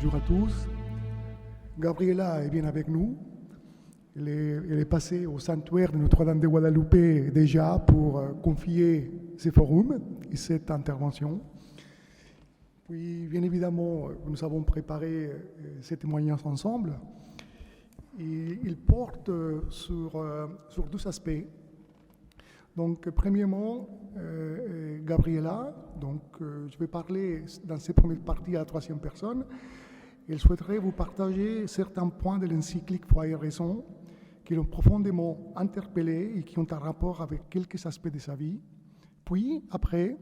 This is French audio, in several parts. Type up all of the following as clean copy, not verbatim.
Bonjour à tous. Gabriela est bien avec nous. Elle est passée au sanctuaire de Notre-Dame de Guadalupe déjà pour confier ce forum et cette intervention. Puis, bien évidemment, nous avons préparé ces témoignages ensemble. Et il porte sur 12 aspects. Donc, premièrement, Gabriela, je vais parler dans cette première partie à la troisième personne. Elle souhaiterait vous partager certains points de l'encyclique Foi et Raison qui l'ont profondément interpellée et qui ont un rapport avec quelques aspects de sa vie. Puis, après,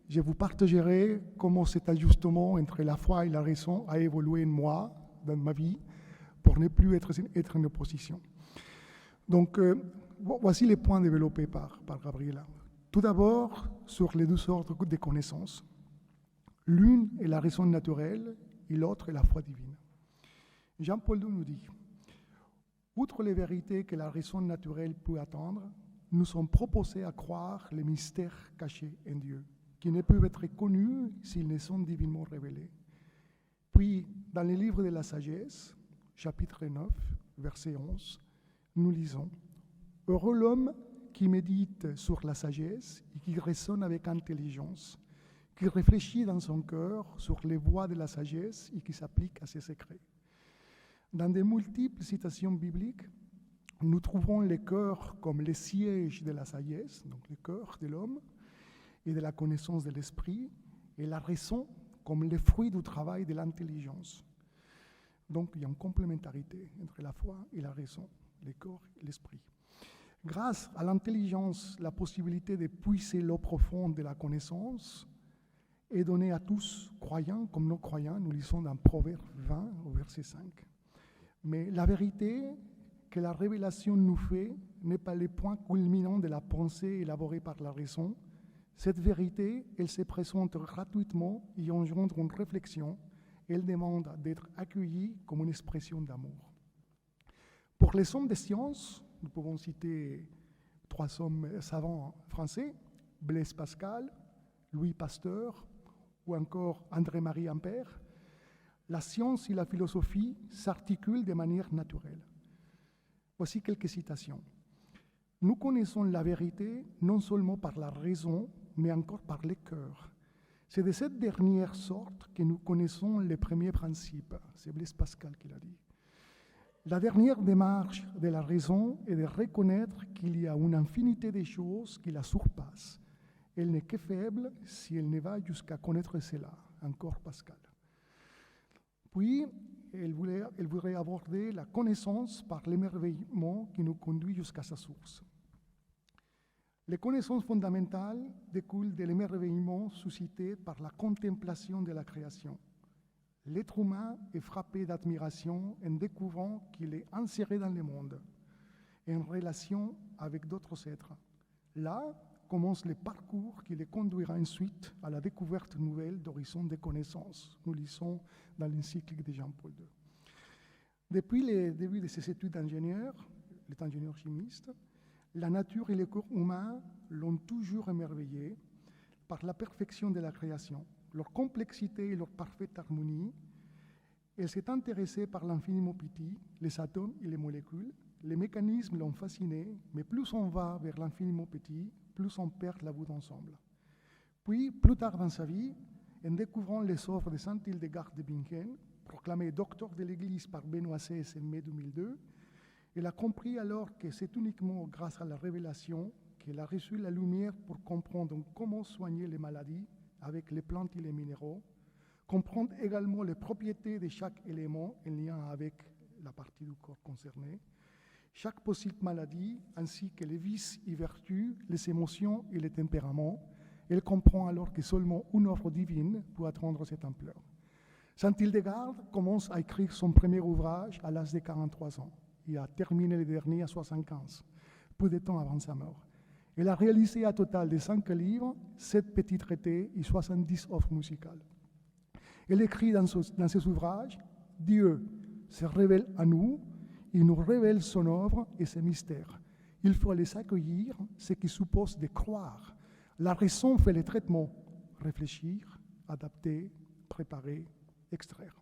je vous partagerai comment cet ajustement entre la foi et la raison a évolué en moi, dans ma vie, pour ne plus être en opposition. Donc, voici les points développés par Gabriela. Tout d'abord, sur les deux ordres de connaissances. L'une est la raison naturelle et l'autre est la foi divine. Jean-Paul II nous dit, outre les vérités que la raison naturelle peut attendre, nous sommes proposés à croire les mystères cachés en Dieu, qui ne peuvent être connus s'ils ne sont divinement révélés. Puis, dans le livre de la sagesse, chapitre 9, verset 11, nous lisons « Heureux l'homme qui médite sur la sagesse et qui raisonne avec intelligence, qui réfléchit dans son cœur sur les voies de la sagesse et qui s'applique à ses secrets. » Dans de multiples citations bibliques, nous trouvons le cœur comme le siège de la sagesse, donc le cœur de l'homme, et de la connaissance de l'esprit, et la raison comme le fruit du travail de l'intelligence. Donc il y a une complémentarité entre la foi et la raison, le corps et l'esprit. Grâce à l'intelligence, la possibilité de puiser l'eau profonde de la connaissance est donnée à tous, croyants comme non croyants, nous lisons dans Proverbe 20 au verset 5. Mais la vérité que la révélation nous fait n'est pas le point culminant de la pensée élaborée par la raison. Cette vérité, elle se présente gratuitement et engendre une réflexion. Elle demande d'être accueillie comme une expression d'amour. Pour les hommes des sciences, nous pouvons citer 3 hommes savants français, Blaise Pascal, Louis Pasteur ou encore André-Marie Ampère. La science et la philosophie s'articulent de manière naturelle. Voici quelques citations. Nous connaissons la vérité non seulement par la raison, mais encore par le cœur. C'est de cette dernière sorte que nous connaissons les premiers principes. C'est Blaise Pascal qui l'a dit. La dernière démarche de la raison est de reconnaître qu'il y a une infinité de choses qui la surpassent. Elle n'est que faible si elle ne va jusqu'à connaître cela. Encore Pascal. Puis, elle voudrait aborder la connaissance par l'émerveillement qui nous conduit jusqu'à sa source. Les connaissances fondamentales découlent de l'émerveillement suscité par la contemplation de la création. L'être humain est frappé d'admiration en découvrant qu'il est inséré dans le monde, en relation avec d'autres êtres. Là commence le parcours qui les conduira ensuite à la découverte nouvelle d'horizons de connaissances. Nous lisons dans l'encyclique de Jean-Paul II. Depuis le début de ses études d'ingénieur, il est ingénieur chimiste, la nature et le corps humain l'ont toujours émerveillé par la perfection de la création, leur complexité et leur parfaite harmonie. Elle s'est intéressée par l'infiniment petit, les atomes et les molécules. Les mécanismes l'ont fasciné, mais plus on va vers l'infiniment petit, plus on perd la vue d'ensemble. Puis, plus tard dans sa vie, en découvrant les œuvres de saint Hildegard de Bingen, proclamé docteur de l'Église par Benoît XVI en mai 2002, elle a compris alors que c'est uniquement grâce à la révélation qu'elle a reçu la lumière pour comprendre comment soigner les maladies avec les plantes et les minéraux, comprendre également les propriétés de chaque élément en lien avec la partie du corps concernée, chaque possible maladie, ainsi que les vices et vertus, les émotions et les tempéraments. Elle comprend alors que seulement une œuvre divine peut atteindre cette ampleur. Saint Hildegard commence à écrire son premier ouvrage à l'âge de 43 ans et a terminé le dernier à 75, peu de temps avant sa mort. Elle a réalisé un total de 5 livres, 7 petits traités et 70 œuvres musicales. Elle écrit dans ses ouvrages « Dieu se révèle à nous, il nous révèle son œuvre et ses mystères. Il faut les accueillir, ce qui suppose de croire. La raison fait le traitement, réfléchir, adapter, préparer, extraire. »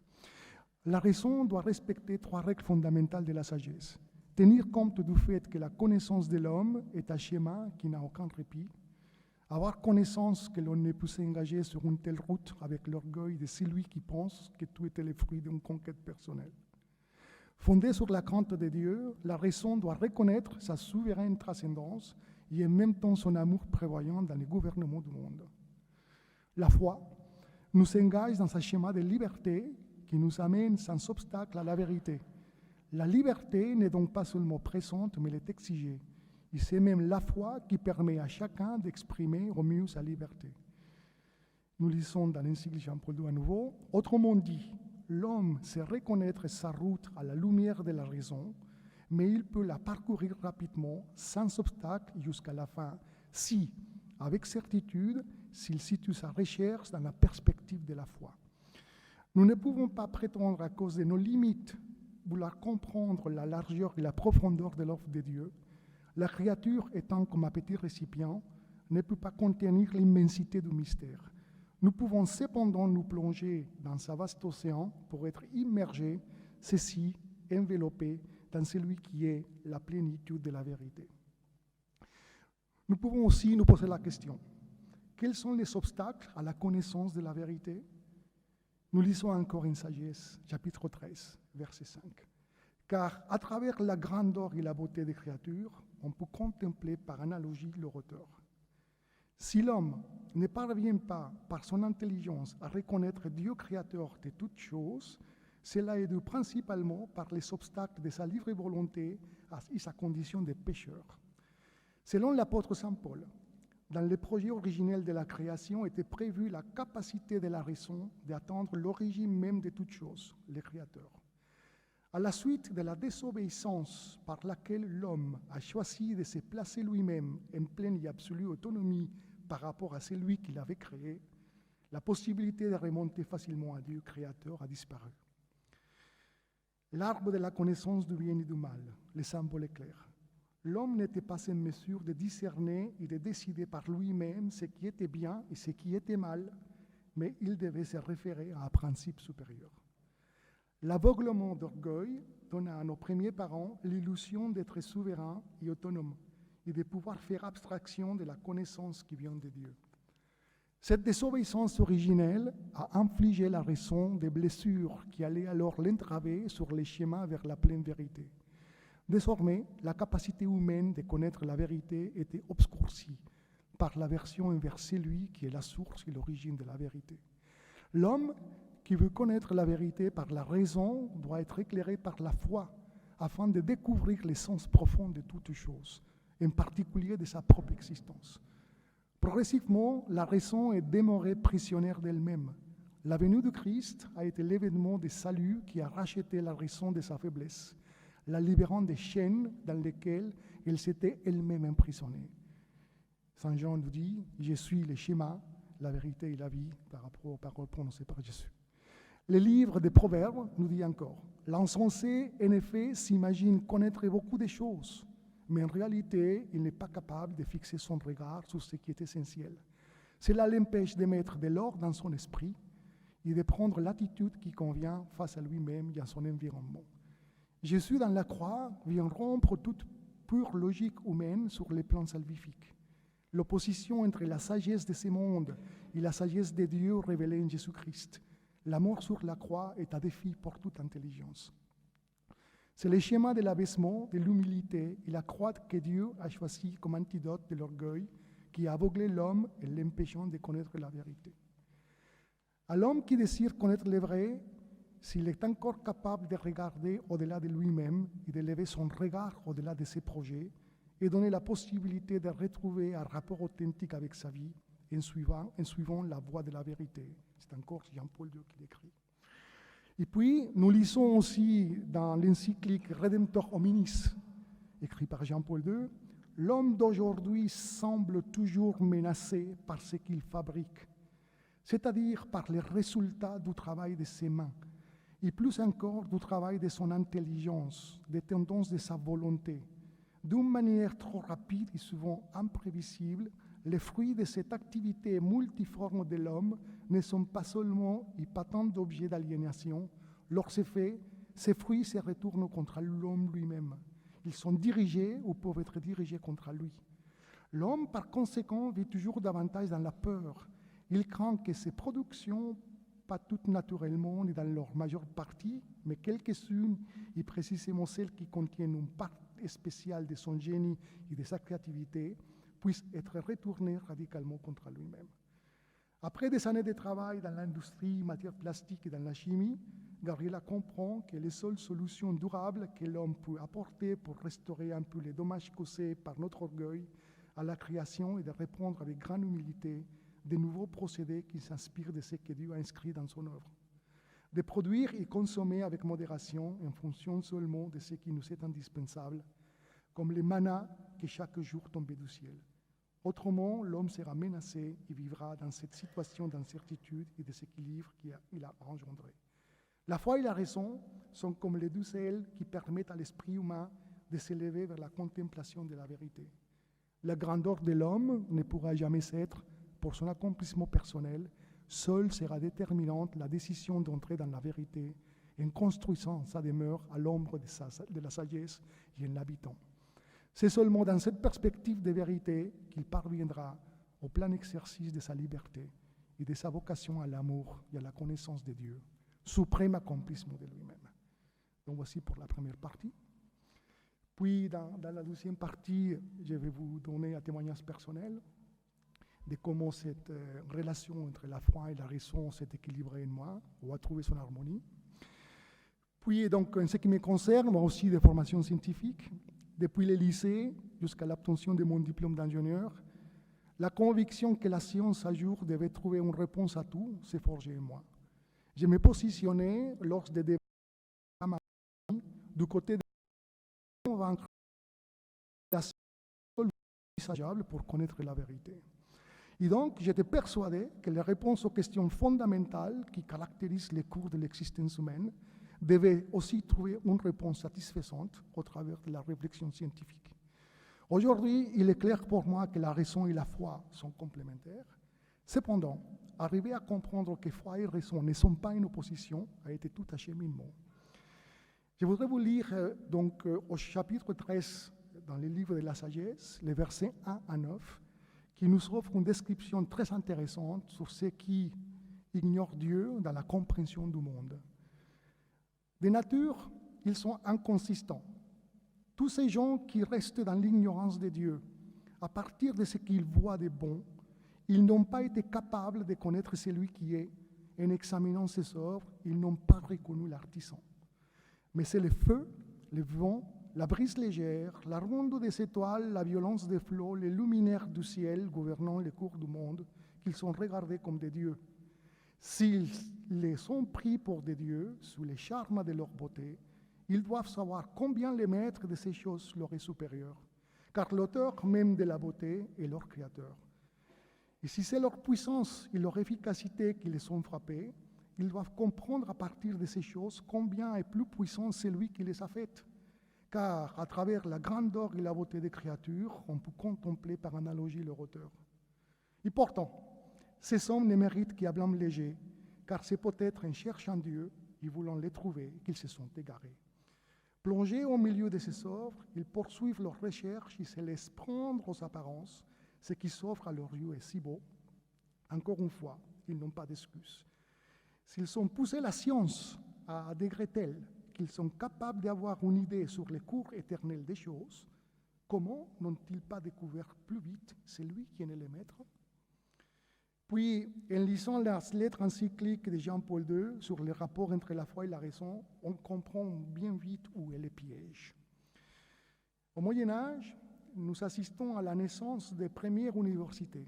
La raison doit respecter 3 règles fondamentales de la sagesse. Tenir compte du fait que la connaissance de l'homme est un schéma qui n'a aucun répit. Avoir connaissance que l'on ne peut s'engager sur une telle route avec l'orgueil de celui qui pense que tout était le fruit d'une conquête personnelle. Fondée sur la crainte de Dieu, la raison doit reconnaître sa souveraine transcendance et en même temps son amour prévoyant dans le gouvernement du monde. La foi nous engage dans un schéma de liberté qui nous amène sans obstacle à la vérité. La liberté n'est donc pas seulement présente, mais elle est exigée. Et c'est même la foi qui permet à chacun d'exprimer au mieux sa liberté. Nous lisons dans l'encyclique Jean-Paul II à nouveau. Autrement dit, l'homme sait reconnaître sa route à la lumière de la raison, mais il peut la parcourir rapidement, sans obstacle, jusqu'à la fin, si, avec certitude, s'il situe sa recherche dans la perspective de la foi. Nous ne pouvons pas prétendre, à cause de nos limites, vouloir comprendre la largeur et la profondeur de l'œuvre de Dieu. La créature, étant comme un petit récipient, ne peut pas contenir l'immensité du mystère. Nous pouvons cependant nous plonger dans ce vaste océan pour être immergés, ceci, enveloppés dans celui qui est la plénitude de la vérité. Nous pouvons aussi nous poser la question, quels sont les obstacles à la connaissance de la vérité? Nous lisons encore une sagesse, chapitre 13, verset 5. Car à travers la grandeur et la beauté des créatures, on peut contempler par analogie leur auteur. Si l'homme ne parvient pas par son intelligence à reconnaître Dieu créateur de toutes choses, cela est dû principalement par les obstacles de sa libre volonté et sa condition de pécheur. Selon l'apôtre Saint Paul, dans le projet originel de la création était prévue la capacité de la raison d'atteindre l'origine même de toutes choses, le Créateur. À la suite de la désobéissance par laquelle l'homme a choisi de se placer lui-même en pleine et absolue autonomie par rapport à celui qui l'avait créé, la possibilité de remonter facilement à Dieu créateur a disparu. L'arbre de la connaissance du bien et du mal, le symbole est clair. L'homme n'était pas en mesure de discerner et de décider par lui-même ce qui était bien et ce qui était mal, mais il devait se référer à un principe supérieur. L'aveuglement d'orgueil donna à nos premiers parents l'illusion d'être souverains et autonomes et de pouvoir faire abstraction de la connaissance qui vient de Dieu. Cette désobéissance originelle a infligé à la raison des blessures qui allaient alors l'entraver sur les chemins vers la pleine vérité. Désormais, la capacité humaine de connaître la vérité était obscurcie par l'aversion envers celui qui est la source et l'origine de la vérité. L'homme qui veut connaître la vérité par la raison doit être éclairé par la foi afin de découvrir l'essence profonde de toutes choses, en particulier de sa propre existence. Progressivement, la raison est demeurée prisonnière d'elle-même. La venue de Christ a été l'événement de salut qui a racheté la raison de sa faiblesse, la libérant des chaînes dans lesquelles elle s'était elle-même emprisonnée. Saint Jean nous dit « Je suis le schéma, la vérité et la vie » par rapport aux paroles prononcées par Jésus. Le livre des Proverbes nous dit encore « L'insensé, en effet, s'imagine connaître beaucoup de choses, mais en réalité, il n'est pas capable de fixer son regard sur ce qui est essentiel. Cela l'empêche de mettre de l'ordre dans son esprit et de prendre l'attitude qui convient face à lui-même et à son environnement. Jésus, dans la croix, vient rompre toute pure logique humaine sur les plans salvifiques. L'opposition entre la sagesse de ce monde et la sagesse de Dieu révélée en Jésus-Christ. La mort sur la croix est un défi pour toute intelligence. C'est le schéma de l'abaissement, de l'humilité et la croix que Dieu a choisi comme antidote de l'orgueil qui a aveuglé l'homme et l'empêchant de connaître la vérité. À l'homme qui désire connaître le vrai, s'il est encore capable de regarder au-delà de lui-même et de lever son regard au-delà de ses projets et donner la possibilité de retrouver un rapport authentique avec sa vie en suivant la voie de la vérité. C'est encore Jean-Paul II qui l'écrit. Et puis, nous lisons aussi dans l'encyclique Redemptor Hominis, écrit par Jean-Paul II, « L'homme d'aujourd'hui semble toujours menacé par ce qu'il fabrique, c'est-à-dire par les résultats du travail de ses mains, et plus encore du travail de son intelligence, des tendances de sa volonté. D'une manière trop rapide et souvent imprévisible, les fruits de cette activité multiforme de l'homme ne sont pas seulement et pas tant d'objets d'aliénation, Lors ces faits, ces fruits se retournent contre l'homme lui-même. Ils sont dirigés ou peuvent être dirigés contre lui. L'homme, par conséquent, vit toujours davantage dans la peur. Il craint que ses productions, pas toutes naturellement ni dans leur majeure partie, mais quelques-unes, et précisément celles qui contiennent une part spéciale de son génie et de sa créativité, puissent être retournées radicalement contre lui-même. Après des années de travail dans l'industrie, matières plastiques et dans la chimie, Gabriela comprend que les seules solutions durables que l'homme peut apporter pour restaurer un peu les dommages causés par notre orgueil à la création est de répondre avec grande humilité de nouveaux procédés qui s'inspirent de ce que Dieu a inscrit dans son œuvre, de produire et consommer avec modération en fonction seulement de ce qui nous est indispensable, comme les manas qui chaque jour tombent du ciel. Autrement, l'homme sera menacé et vivra dans cette situation d'incertitude et de déséquilibre qu'il a engendré. La foi et la raison sont comme les deux ailes qui permettent à l'esprit humain de s'élever vers la contemplation de la vérité. La grandeur de l'homme ne pourra jamais être, pour son accomplissement personnel, seule sera déterminante la décision d'entrer dans la vérité en construisant sa demeure à l'ombre de la sagesse et en l'habitant. C'est seulement dans cette perspective de vérité qu'il parviendra au plein exercice de sa liberté et de sa vocation à l'amour et à la connaissance de Dieu, suprême accomplissement de lui-même. Donc voici pour la première partie. Puis dans la deuxième partie, je vais vous donner un témoignage personnel de comment cette relation entre la foi et la raison s'est équilibrée en moi, ou a trouvé son harmonie. Puis donc, en ce qui me concerne, moi aussi des formations scientifiques, depuis le lycée jusqu'à l'obtention de mon diplôme d'ingénieur, la conviction que la science à jour devait trouver une réponse à tout s'est forgée en moi. Je me positionnais lors des débats du côté de convaincre la science envisageable pour connaître la vérité. Et donc, j'étais persuadé que les réponses aux questions fondamentales qui caractérisent les cours de l'existence humaine devaient aussi trouver une réponse satisfaisante au travers de la réflexion scientifique. Aujourd'hui, il est clair pour moi que la raison et la foi sont complémentaires. Cependant, arriver à comprendre que foi et raison ne sont pas en opposition a été tout un cheminement. Je voudrais vous lire donc au chapitre 13 dans le livre de la sagesse, les versets 1 à 9, qui nous offre une description très intéressante sur ceux qui ignorent Dieu dans la compréhension du monde. De nature, ils sont inconsistants. Tous ces gens qui restent dans l'ignorance de Dieu, à partir de ce qu'ils voient de bon, ils n'ont pas été capables de connaître celui qui est. En examinant ses œuvres, ils n'ont pas reconnu l'artisan. Mais c'est le feu, le vent, la brise légère, la ronde des étoiles, la violence des flots, les luminaires du ciel gouvernant les cours du monde, qu'ils sont regardés comme des dieux. S'ils les ont pris pour des dieux, sous les charmes de leur beauté, ils doivent savoir combien les maîtres de ces choses leur est supérieur, car l'auteur même de la beauté est leur créateur. Et si c'est leur puissance et leur efficacité qui les ont frappés, ils doivent comprendre à partir de ces choses combien est plus puissant celui qui les a faites. Car à travers la grandeur et la beauté des créatures, on peut contempler par analogie leur auteur. Et pourtant, ces hommes ne méritent qu'un blâme léger, car c'est peut-être en cherchant Dieu et voulant les trouver qu'ils se sont égarés. Plongés au milieu de ces œuvres, ils poursuivent leurs recherches et se laissent prendre aux apparences. Ce qui s'offre à leurs yeux est si beau. Encore une fois, ils n'ont pas d'excuses. S'ils ont poussé la science à un degré tel qu'ils sont capables d'avoir une idée sur les cours éternels des choses, comment n'ont-ils pas découvert plus vite celui qui en est le maître? Puis, en lisant la lettre encyclique de Jean-Paul II sur les rapports entre la foi et la raison, on comprend bien vite où est le piège. Au Moyen-Âge, nous assistons à la naissance des premières universités,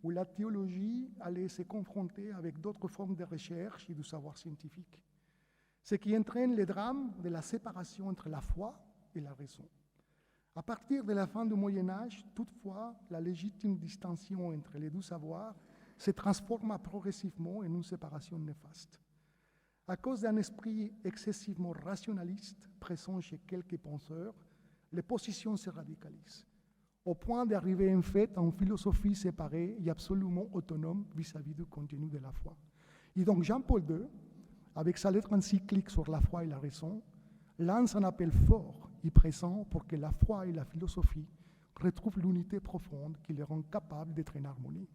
où la théologie allait se confronter avec d'autres formes de recherche et du savoir scientifique, ce qui entraîne le drame de la séparation entre la foi et la raison. À partir de la fin du Moyen-Âge, toutefois, la légitime distinction entre les deux savoirs se transforma progressivement en une séparation néfaste. À cause d'un esprit excessivement rationaliste présent chez quelques penseurs, les positions se radicalisent, au point d'arriver en fait à une philosophie séparée et absolument autonome vis-à-vis du contenu de la foi. Et donc Jean-Paul II avec sa lettre encyclique sur la foi et la raison, lance un appel fort et pressant pour que la foi et la philosophie retrouvent l'unité profonde qui les rend capables d'être en harmonie.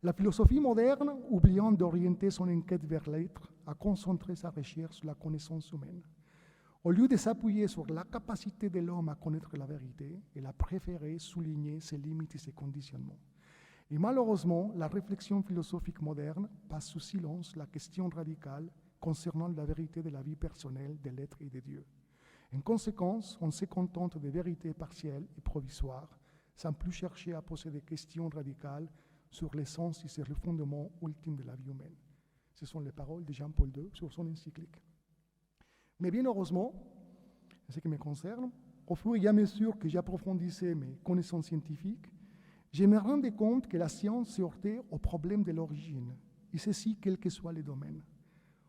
La philosophie moderne, oubliant d'orienter son enquête vers l'être, a concentré sa recherche sur la connaissance humaine. Au lieu de s'appuyer sur la capacité de l'homme à connaître la vérité, elle a préféré souligner ses limites et ses conditionnements. Et malheureusement, la réflexion philosophique moderne passe sous silence la question radicale concernant la vérité de la vie personnelle de l'être et de Dieu. En conséquence, on se contente de vérités partielles et provisoires, sans plus chercher à poser des questions radicales sur l'essence et sur le fondement ultime de la vie humaine. Ce sont les paroles de Jean-Paul II sur son encyclique. Mais bien heureusement, en ce qui me concerne, au fur et à mesure que j'approfondissais mes connaissances scientifiques, je me rendais compte que la science se heurtait au problème de l'origine, et ceci quel que soit le domaine.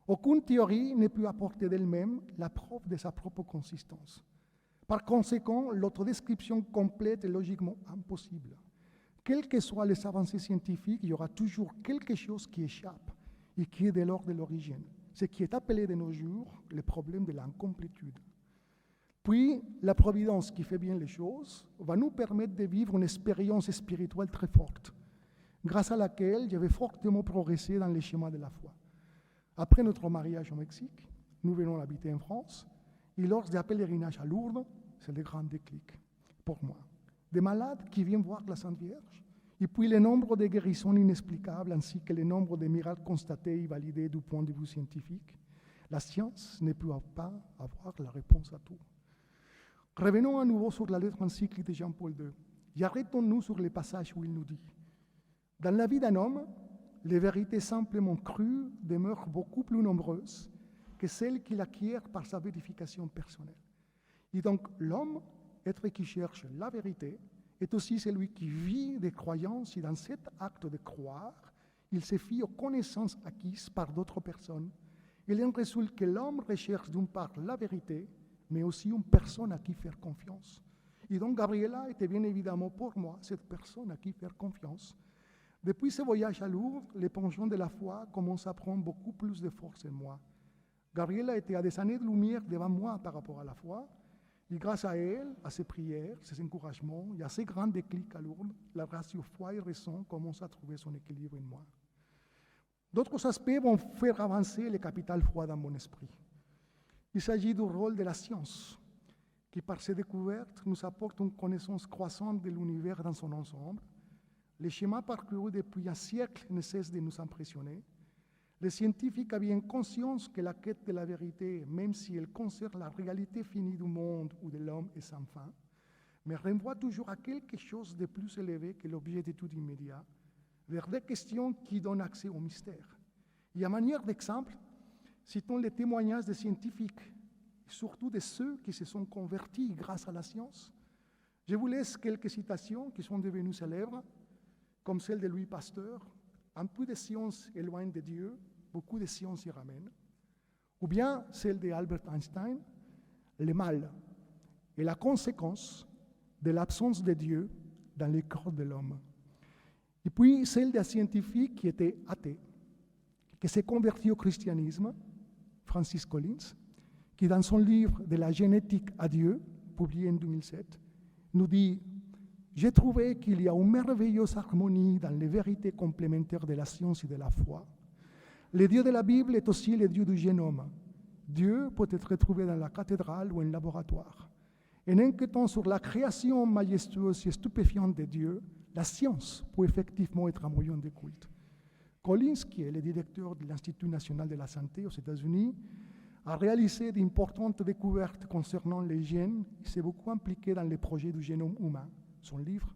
Aucune théorie ne peut apporter d'elle-même la preuve de sa propre consistance. Par conséquent, l'autodescription complète est logiquement impossible. Quelles que soient les avancées scientifiques, il y aura toujours quelque chose qui échappe et qui est de l'ordre de l'origine, ce qui est appelé de nos jours le problème de l'incomplétude. Puis, la providence qui fait bien les choses va nous permettre de vivre une expérience spirituelle très forte, grâce à laquelle j'avais fortement progressé dans les schémas de la foi. Après notre mariage au Mexique, nous venons habiter en France, et lors des pèlerinages à Lourdes, c'est le grand déclic pour moi. Des malades qui viennent voir la Sainte Vierge, et puis le nombre de guérisons inexplicables, ainsi que le nombre de miracles constatés et validés du point de vue scientifique. La science ne peut pas avoir la réponse à tout. Revenons à nouveau sur la lettre encyclique de Jean-Paul II, et arrêtons-nous sur les passages où il nous dit « Dans la vie d'un homme, les vérités simplement crues demeurent beaucoup plus nombreuses que celles qu'il acquiert par sa vérification personnelle. Et donc l'homme, être qui cherche la vérité, est aussi celui qui vit des croyances et dans cet acte de croire, il se fie aux connaissances acquises par d'autres personnes. Il en résulte que l'homme recherche d'une part la vérité, mais aussi une personne à qui faire confiance. Et donc Gabriela était bien évidemment pour moi cette personne à qui faire confiance. Depuis ce voyage à Lourdes, les penchants de la foi commencent à prendre beaucoup plus de force en moi. Gabriela était à des années de lumière devant moi par rapport à la foi, et grâce à elle, à ses prières, ses encouragements et à ses grands déclics à Lourdes, la ratio foi et raison commence à trouver son équilibre en moi. D'autres aspects vont faire avancer le capital foi dans mon esprit. Il s'agit du rôle de la science, qui par ses découvertes nous apporte une connaissance croissante de l'univers dans son ensemble. Les schémas parcourus depuis un siècle ne cessent de nous impressionner. Les scientifiques avaient conscience que la quête de la vérité, même si elle concerne la réalité finie du monde ou de l'homme, est sans fin, mais renvoie toujours à quelque chose de plus élevé que l'objet d'étude immédiat, vers des questions qui donnent accès au mystère. Et à manière d'exemple, citons les témoignages des scientifiques, surtout de ceux qui se sont convertis grâce à la science. Je vous laisse quelques citations qui sont devenues célèbres, comme celle de Louis Pasteur, « Un peu de science éloigne de Dieu, beaucoup de science y ramène », ou bien celle d'Albert Einstein, « Le mal est la conséquence de l'absence de Dieu dans le corps de l'homme ». Et puis celle d'un scientifique qui était athée, qui s'est converti au christianisme, Francis Collins, qui dans son livre « De la génétique à Dieu », publié en 2007, nous dit « J'ai trouvé qu'il y a une merveilleuse harmonie dans les vérités complémentaires de la science et de la foi. Le Dieu de la Bible est aussi le Dieu du génome. Dieu peut être trouvé dans la cathédrale ou un laboratoire. En enquêtant sur la création majestueuse et stupéfiante de Dieu, la science peut effectivement être un moyen de culte. » Collins, qui est le directeur de l'Institut national de la santé aux États-Unis, a réalisé d'importantes découvertes concernant les gènes et s'est beaucoup impliqué dans les projets du génome humain. Son livre,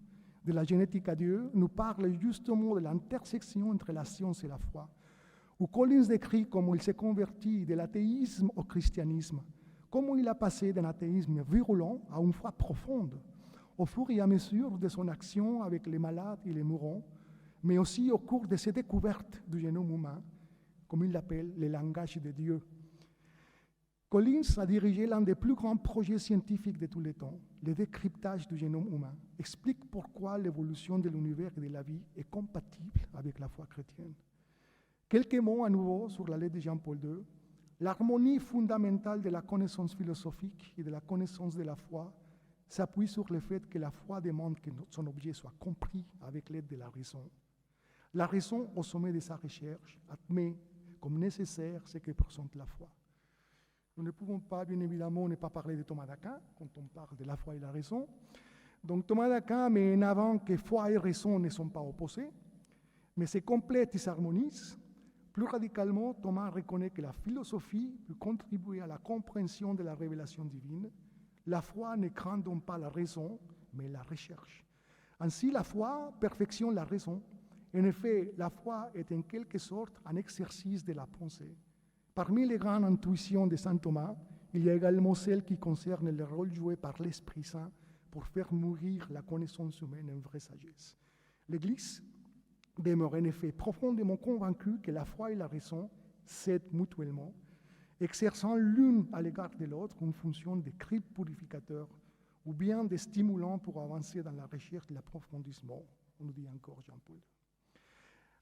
De la génétique à Dieu, nous parle justement de l'intersection entre la science et la foi, où Collins décrit comment il s'est converti de l'athéisme au christianisme, comment il a passé d'un athéisme virulent à une foi profonde, au fur et à mesure de son action avec les malades et les mourants, mais aussi au cours de ses découvertes du génome humain, comme il l'appelle le langage de Dieu. Collins a dirigé l'un des plus grands projets scientifiques de tous les temps, le décryptage du génome humain, explique pourquoi l'évolution de l'univers et de la vie est compatible avec la foi chrétienne. Quelques mots à nouveau sur la lettre de Jean-Paul II. L'harmonie fondamentale de la connaissance philosophique et de la connaissance de la foi s'appuie sur le fait que la foi demande que son objet soit compris avec l'aide de la raison. La raison, au sommet de sa recherche, admet comme nécessaire ce que présente la foi. Nous ne pouvons pas, bien évidemment, ne pas parler de Thomas d'Aquin quand on parle de la foi et la raison. Donc Thomas d'Aquin met en avant que foi et raison ne sont pas opposés, mais se complètent et s'harmonisent. Plus radicalement, Thomas reconnaît que la philosophie peut contribuer à la compréhension de la révélation divine. La foi ne craint donc pas la raison, mais la recherche. Ainsi, la foi perfectionne la raison. En effet, la foi est en quelque sorte un exercice de la pensée. Parmi les grandes intuitions de saint Thomas, il y a également celle qui concerne le rôle joué par l'Esprit Saint pour faire mourir la connaissance humaine en vraie sagesse. L'Église demeure en effet profondément convaincue que la foi et la raison s'aident mutuellement, exerçant l'une à l'égard de l'autre une fonction de cri purificateur ou bien de stimulant pour avancer dans la recherche de l'approfondissement, on nous dit encore Jean-Paul.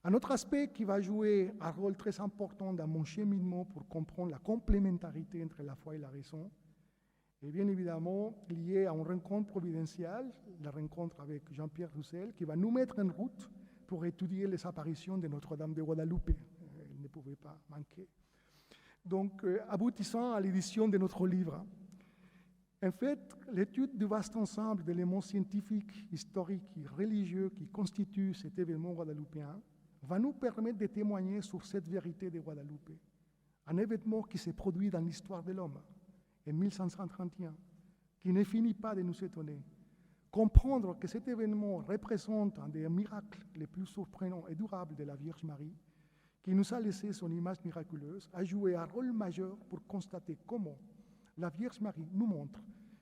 Un autre aspect qui va jouer un rôle très important dans mon cheminement pour comprendre la complémentarité entre la foi et la raison est bien évidemment lié à une rencontre providentielle, la rencontre avec Jean-Pierre Roussel, qui va nous mettre en route pour étudier les apparitions de Notre-Dame de Guadalupe. Il ne pouvait pas manquer. Donc, aboutissant à l'édition de notre livre. En fait, l'étude du vaste ensemble d'éléments scientifiques, historiques et religieux qui constituent cet événement guadeloupéen va nous permettre de témoigner sur cette vérité de Guadeloupe, un événement qui s'est produit dans l'histoire de l'homme en 1531, qui ne finit pas de nous étonner. Comprendre que cet événement représente un des miracles les plus surprenants et durables de la Vierge Marie, qui nous a laissé son image miraculeuse, a joué un rôle majeur pour constater comment la Vierge Marie nous montre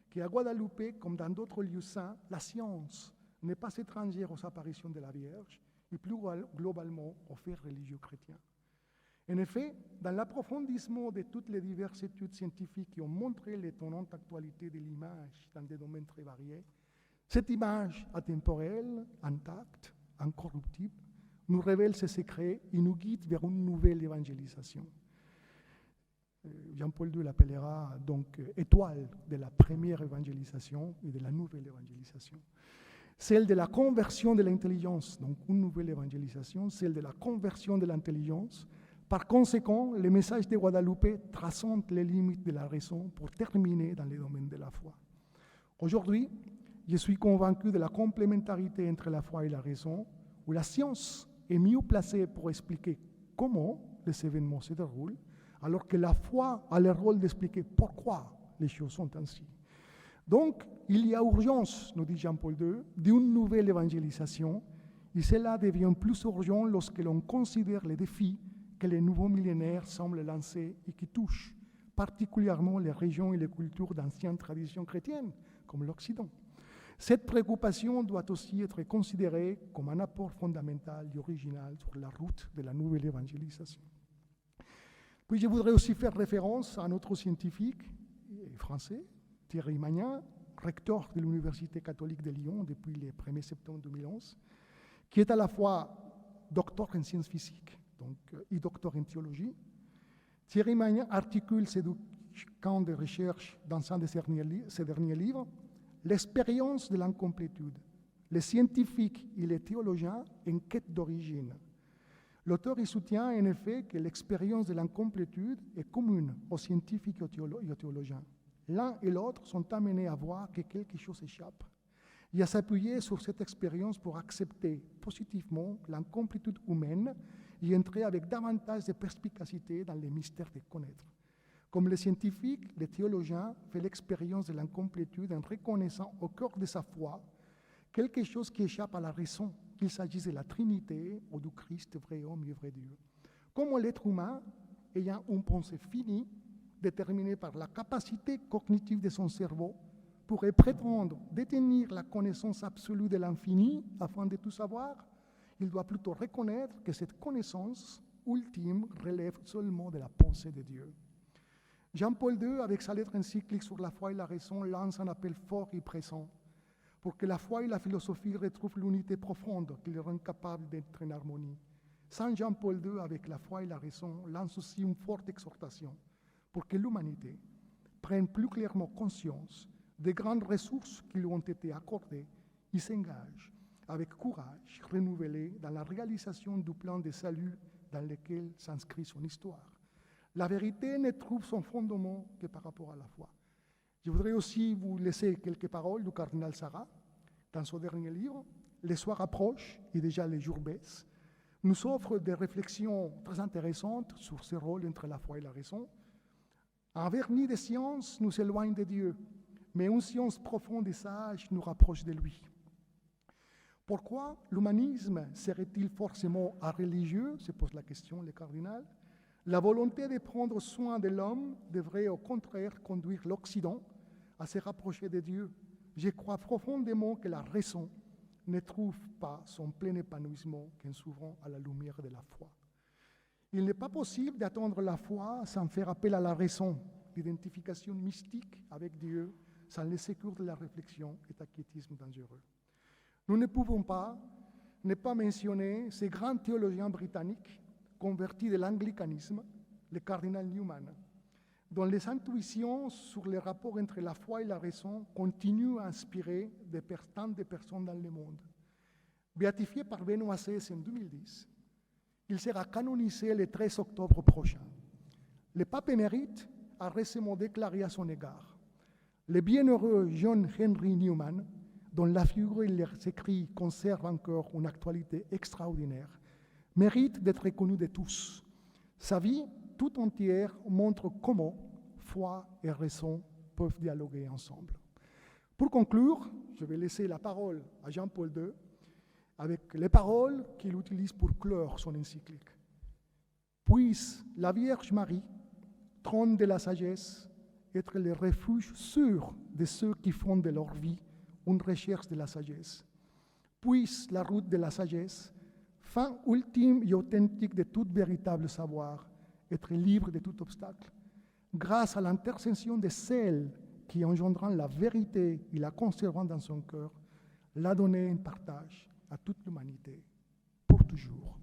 qu'à Guadeloupe, comme dans d'autres lieux saints, la science n'est pas étrangère aux apparitions de la Vierge, et plus globalement aux faits religieux chrétiens. En effet, dans l'approfondissement de toutes les diverses études scientifiques qui ont montré l'étonnante actualité de l'image dans des domaines très variés, cette image atemporelle, intacte, incorruptible, nous révèle ses secrets et nous guide vers une nouvelle évangélisation. Jean-Paul II l'appellera donc étoile de la première évangélisation et de la nouvelle évangélisation. Celle de la conversion de l'intelligence, donc une nouvelle évangélisation, celle de la conversion de l'intelligence. Par conséquent, le message de Guadeloupe transcende les limites de la raison pour terminer dans le domaine de la foi. Aujourd'hui, je suis convaincu de la complémentarité entre la foi et la raison, où la science est mieux placée pour expliquer comment les événements se déroulent, alors que la foi a le rôle d'expliquer pourquoi les choses sont ainsi. Donc, il y a urgence, nous dit Jean-Paul II, d'une nouvelle évangélisation, et cela devient plus urgent lorsque l'on considère les défis que les nouveaux millénaires semblent lancer et qui touchent particulièrement les régions et les cultures d'anciennes traditions chrétiennes, comme l'Occident. Cette préoccupation doit aussi être considérée comme un apport fondamental et original sur la route de la nouvelle évangélisation. Puis je voudrais aussi faire référence à un autre scientifique français, Thierry Magnin, recteur de l'Université catholique de Lyon depuis le 1er septembre 2011, qui est à la fois docteur en sciences physiques et docteur en théologie. Thierry Magnin articule ces deux camps de recherche dans un de ses derniers livres, L'expérience de l'incomplétude, les scientifiques et les théologiens en quête d'origine. L'auteur y soutient en effet que l'expérience de l'incomplétude est commune aux scientifiques et aux théologiens. L'un et l'autre sont amenés à voir que quelque chose échappe et à s'appuyer sur cette expérience pour accepter positivement l'incomplétude humaine et entrer avec davantage de perspicacité dans les mystères de connaître. Comme les scientifiques, les théologiens font l'expérience de l'incomplétude en reconnaissant au cœur de sa foi quelque chose qui échappe à la raison, qu'il s'agisse de la Trinité ou du Christ, vrai homme et vrai Dieu. Comme l'être humain, ayant une pensée finie, déterminée par la capacité cognitive de son cerveau, pourrait prétendre détenir la connaissance absolue de l'infini afin de tout savoir, il doit plutôt reconnaître que cette connaissance ultime relève seulement de la pensée de Dieu. Jean-Paul II, avec sa lettre encyclique sur la foi et la raison, lance un appel fort et pressant pour que la foi et la philosophie retrouvent l'unité profonde qui les rend capables d'être en harmonie. Saint Jean-Paul II, avec la foi et la raison, lance aussi une forte exhortation pour que l'humanité prenne plus clairement conscience des grandes ressources qui lui ont été accordées et s'engage avec courage renouvelé dans la réalisation du plan de salut dans lequel s'inscrit son histoire. La vérité ne trouve son fondement que par rapport à la foi. Je voudrais aussi vous laisser quelques paroles du cardinal Sarah dans son dernier livre. Les soirs approchent et déjà les jours baissent. Nous offre des réflexions très intéressantes sur ce rôle entre la foi et la raison. Un vernis de science nous éloigne de Dieu, mais une science profonde et sage nous rapproche de lui. Pourquoi l'humanisme serait-il forcément religieux, se pose la question le cardinal. La volonté de prendre soin de l'homme devrait au contraire conduire l'Occident à se rapprocher de Dieu. Je crois profondément que la raison ne trouve pas son plein épanouissement qu'en s'ouvrant à la lumière de la foi. Il n'est pas possible d'attendre la foi sans faire appel à la raison. L'identification mystique avec Dieu, sans le secours de la réflexion, est un quiétisme dangereux. Nous ne pouvons pas ne pas mentionner ces grands théologiens britanniques convertis de l'anglicanisme, le cardinal Newman, dont les intuitions sur les rapports entre la foi et la raison continuent à inspirer tant de personnes dans le monde. Béatifié par Benoît XVI en 2010, il sera canonisé le 13 octobre prochain. Le pape émérite a récemment déclaré à son égard: le bienheureux John Henry Newman, dont la figure et les écrits conservent encore une actualité extraordinaire, mérite d'être connu de tous. Sa vie tout entière montre comment foi et raison peuvent dialoguer ensemble. Pour conclure, je vais laisser la parole à Jean-Paul II avec les paroles qu'il utilise pour clore son encyclique. Puisse la Vierge Marie, trône de la sagesse, être le refuge sûr de ceux qui font de leur vie une recherche de la sagesse. Puisse la route de la sagesse, fin ultime et authentique de tout véritable savoir, être libre de tout obstacle, grâce à l'intercession de celles qui engendrant la vérité et la conservant dans son cœur, la donner en partage à toute l'humanité, pour toujours.